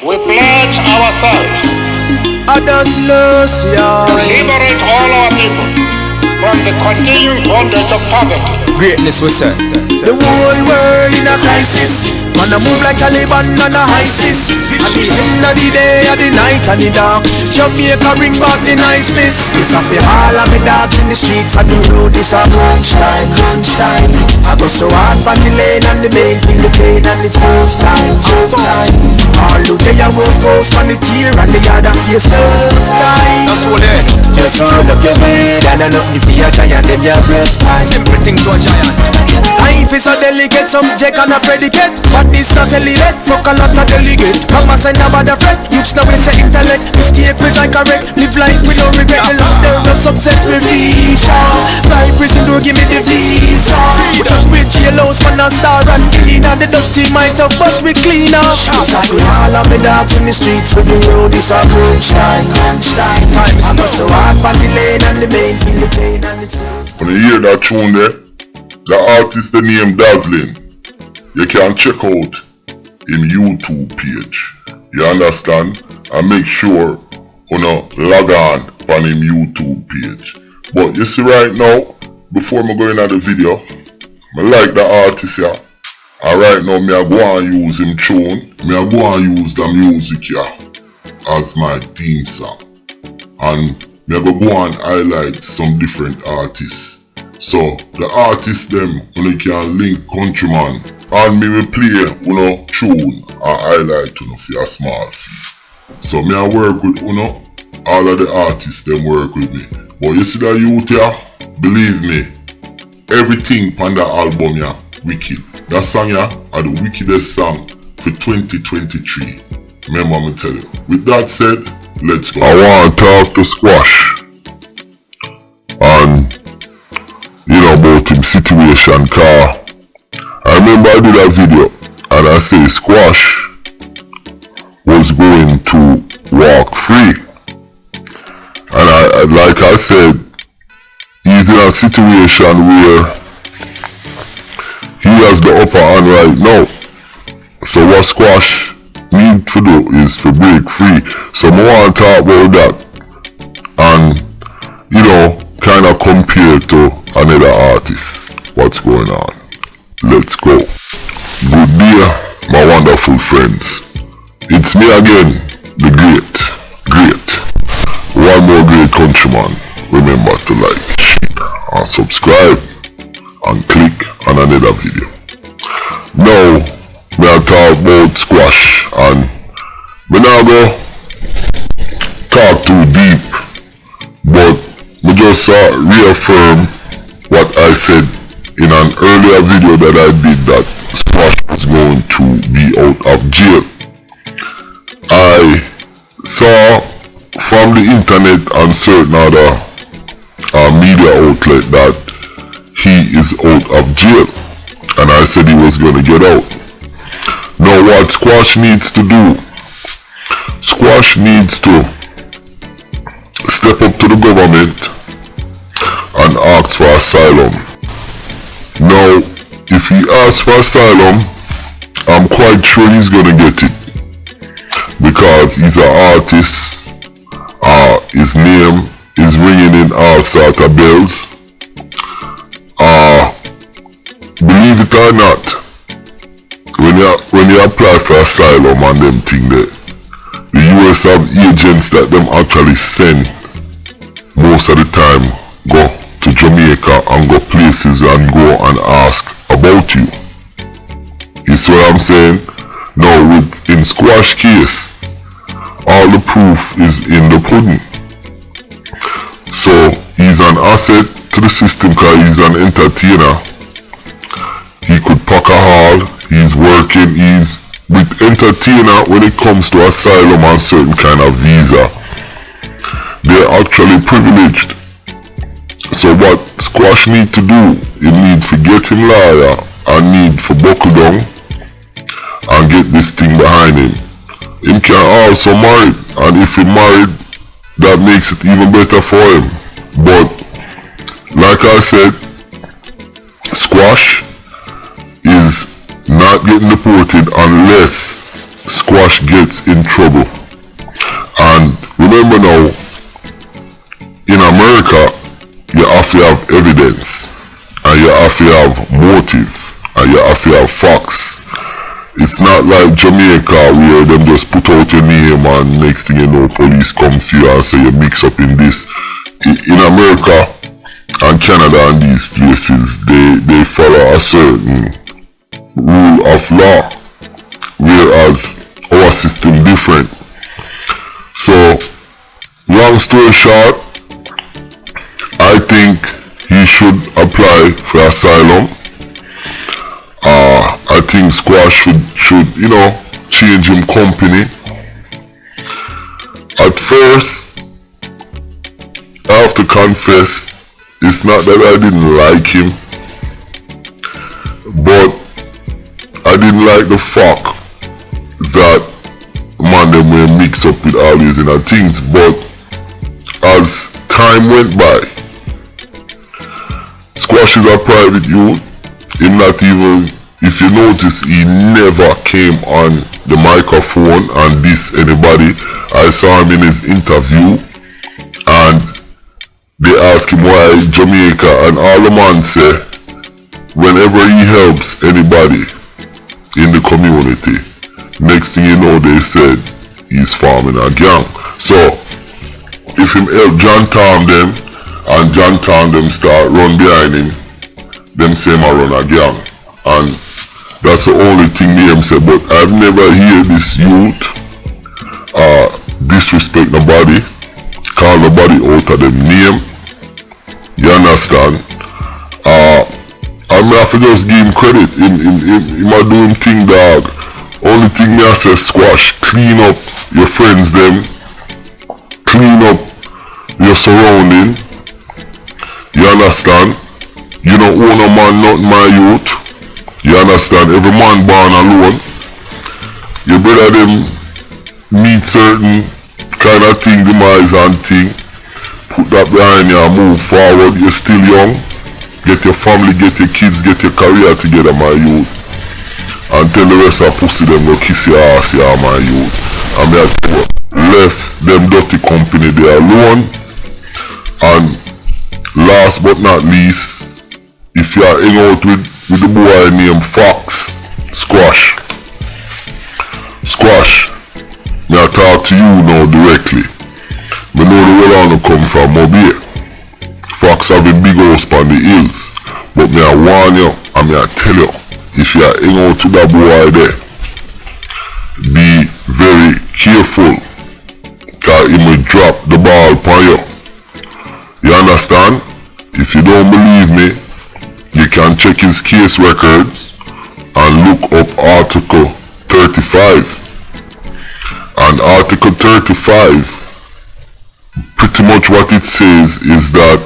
we pledge ourselves to liberate all our people from the continuing bondage of poverty. Greatness we say. The whole world in a crisis. Man a move like Taliban and a ISIS. At the end of the day, at the night and the dark, Jamaica bring back the niceness. It's a for all of me dogs in the streets. I do know this a crunch time. I go so hard on the lane and the main, feel the pain and it's tough time. All who they a work goes on the tear and the other face tough time. That's what it. Just hold up your head and I nothing for your giant, them your breath time. Simple thing to a giant. Life is a delicate subject and a predicate. Badness not elevate, fuck a lot of delegate. Come and send about the fret, youths now we say intellect. Mistake which I correct, live life with no regret. The ladder of success we feature. Life prison don't give me the visa. With jailhouse man a star and cleaner. The dirty might have but we cleaner. Inside with all of me dogs in the streets with the road is a crunch time. I go so hard on the lane and the main, feel the pain and it's tough. When you hear that tune there, the artist the name Dazzling, you can check out him YouTube page. You understand? And make sure you log on him YouTube page. But you see right now, before me go into the video, I like the artist here. And right now me I go and use him tune. Me I go and use the music here as my theme song. And me I go and highlight some different artists. So the artists them when you can link Countryman and me will play tune and highlight for a small fee. So me I work with all of the artists them work with me. But you see that youth here, believe me, everything on that album here wicked. That song here are the wickedest song for 2023. Remember me tell you. With that said, let's go. I want to talk to SQUSH and about him situation, car I remember I did a video and I say SQUSH was going to walk free, and I like I said, he's in a situation where he has the upper hand right now. So what SQUSH need to do is to break free. So I want to talk about that and kind of compare to another artist. What's going on? Let's go. Good day, my wonderful friends. It's me again, the great. One more great countryman. Remember to like, share, and subscribe, and click on another video. Now, me I talk about SQUSH, and me not go talk too deep, but me just reaffirm what I said in an earlier video that I did, that SQUSH was going to be out of jail. I saw from the internet and certain other media outlet that he is out of jail, and I said he was going to get out. Now what SQUSH needs to do, SQUSH needs to step up to the government and ask for asylum. Now, if he asks for asylum, I'm quite sure he's gonna get it, because he's an artist. His name is ringing in all sorts of bells. Believe it or not, when you apply for asylum and them thing there, the US have agents that them actually send most of the time go to Jamaica and go places and go and ask about you. You see what I'm saying? Now in SQUSH case, all the proof is in the pudding. So he's an asset to the system because he's an entertainer. He could pack a hall, he's working, he's with entertainer when it comes to asylum and certain kind of visa. They're actually privileged. So what SQUSH need to do, he need to get him lawyer and need to buckle down and get this thing behind him. He can also marry, and if he married, that makes it even better for him. But like I said, SQUSH is not getting deported unless Squash gets in trouble. And remember now, in America, you have to have evidence, and you have to have motive, and you have to have facts. It's not like Jamaica where them just put out your name and next thing you know police come for you and say you mix up in this. In America and Canada and these places, they follow a certain rule of law, whereas our system different. So, long story short, I think he should apply for asylum. I think Squash should change him company. At first, I have to confess, it's not that I didn't like him, but I didn't like the fact that man them were mixed up with all these things. But as time went by, Squash is a private youth. Him not even, if you notice, he never came on the microphone and diss anybody. I saw him in his interview and they asked him why Jamaica, and all the man say whenever he helps anybody in the community, next thing you know they said he's forming a gang. So if him help John Tom them and John Tom them start run behind him, them same a run a gang. And that's the only thing me him say. But I've never heard this youth disrespect nobody, call nobody out of them name. You understand? I'm have to just give him credit. Him a do him thing, dog. Only thing me I say, Squash, clean up your friends them, clean up your surrounding. You understand? You don't own a man, not my youth. You understand? Every man born alone. You better them meet certain kind of thing, demise and thing. Put that behind you and move forward. You're still young. Get your family, get your kids, get your career together, my youth. And tell the rest of pussy them go kiss your ass, yeah, my youth. And me left them dirty company there alone. And last but not least, if you are hanging out with the boy named Fox, Squash, me I talk to you now directly. Me know the way I come from Mobile. Fox have a big house on the hills. But me I warn you and me I tell you, if you are hanging out with that boy there, be very careful, cause he will drop the ball upon you. You understand? If you don't believe me, you can check his case records and look up Article 35. And Article 35, pretty much what it says is that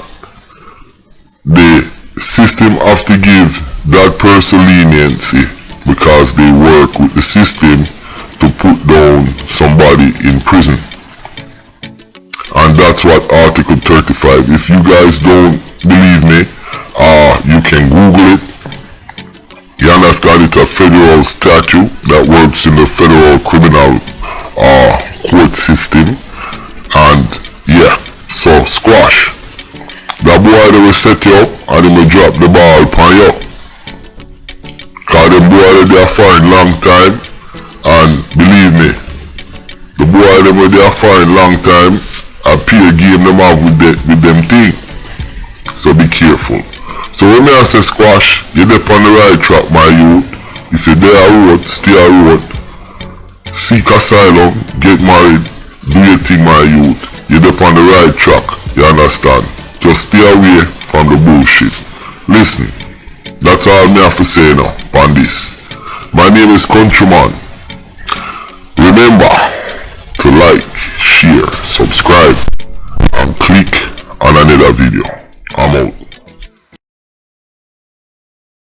the system have to give that person leniency because they work with the system to put down somebody in prison. And that's what Article 35. If you guys don't believe me, you can Google it. You understand, it's a federal statute that works in the federal criminal court system. And yeah, so Squash, that boy that will set you up and he will drop the ball upon you. Cause them boy that they are foreign long time, and believe me, the boy that they are foreign long time, a peer game them have with them thing. So be careful. So when I say Squash, you're on the right track, my youth. If you're there a road, stay a road. Seek asylum, get married, do your thing, my youth. You're on the right track, you understand? Just stay away from the bullshit. Listen, that's all me have to say now on this. My name is Countryman. Remember to like, share, subscribe.